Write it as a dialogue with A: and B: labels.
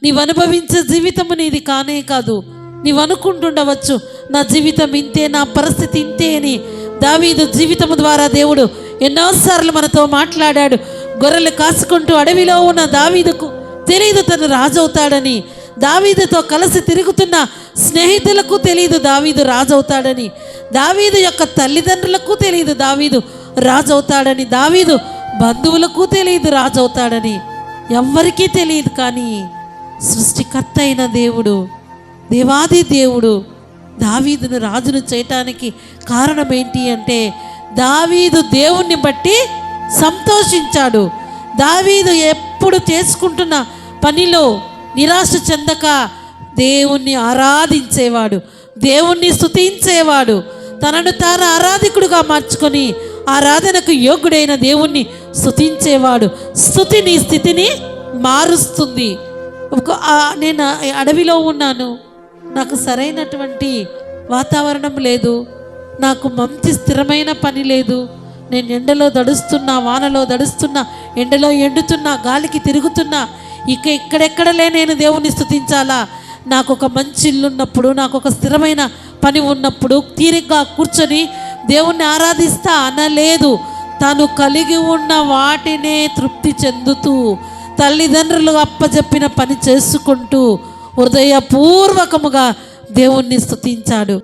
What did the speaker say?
A: నీవు అనుభవించే జీవితము నీది కానే కాదు. నీవు అనుకుంటుండవచ్చు, నా జీవితం ఇంతే, నా పరిస్థితి ఇంతే అని. దావీదు జీవితము ద్వారా దేవుడు ఎన్నోసార్లు మనతో మాట్లాడాడు. గొర్రెలు కాసుకుంటూ అడవిలో ఉన్న దావీదుకు తెలియదు తను రాజవుతాడని. దావీదుతో కలిసి తిరుగుతున్న స్నేహితులకు తెలియదు దావీదు రాజవుతాడని. దావీదు యొక్క తల్లిదండ్రులకు తెలియదు దావీదు రాజవుతాడని. దావీదు బంధువులకు తెలియదు రాజవుతాడని. ఎవ్వరికీ తెలియదు. కానీ సృష్టికర్త అయిన దేవుడు, దేవాది దేవుడు దావీదును రాజును చేయటానికి కారణం ఏంటి అంటే, దావీదు దేవుణ్ణి బట్టి సంతోషించాడు. దావీదు ఎప్పుడు చేసుకుంటున్న పనిలో నిరాశ చెందక దేవుణ్ణి ఆరాధించేవాడు, దేవుణ్ణి స్తుతించేవాడు. తనను తాను ఆరాధికుడుగా మార్చుకొని ఆరాధనకు యోగ్యుడైన దేవుణ్ణి స్తుతించేవాడు. స్తుతి నీ స్థితిని మారుస్తుంది. నేను అడవిలో ఉన్నాను, నాకు సరైనటువంటి వాతావరణం లేదు, నాకు మంచి స్థిరమైన పని లేదు, నేను ఎండలో దడుస్తున్నా, వానలో దడుస్తున్నా, ఎండలో ఎండుతున్నా, గాలికి తిరుగుతున్నా, ఇక్కడెక్కడలే నేను దేవుణ్ణి స్తుతించాలా? నాకు ఒక మంచి ఇల్లు ఉన్నప్పుడు, నాకు ఒక స్థిరమైన పని ఉన్నప్పుడు తీరిగ్గా కూర్చొని దేవుణ్ణి ఆరాధిస్తా అనలేదు. తను కలిగి ఉన్న వాటినే తృప్తి చెందుతూ తల్లిదండ్రులు అప్పచెప్పిన పని చేసుకుంటూ హృదయపూర్వకముగా దేవుణ్ణి స్తుతించాడు.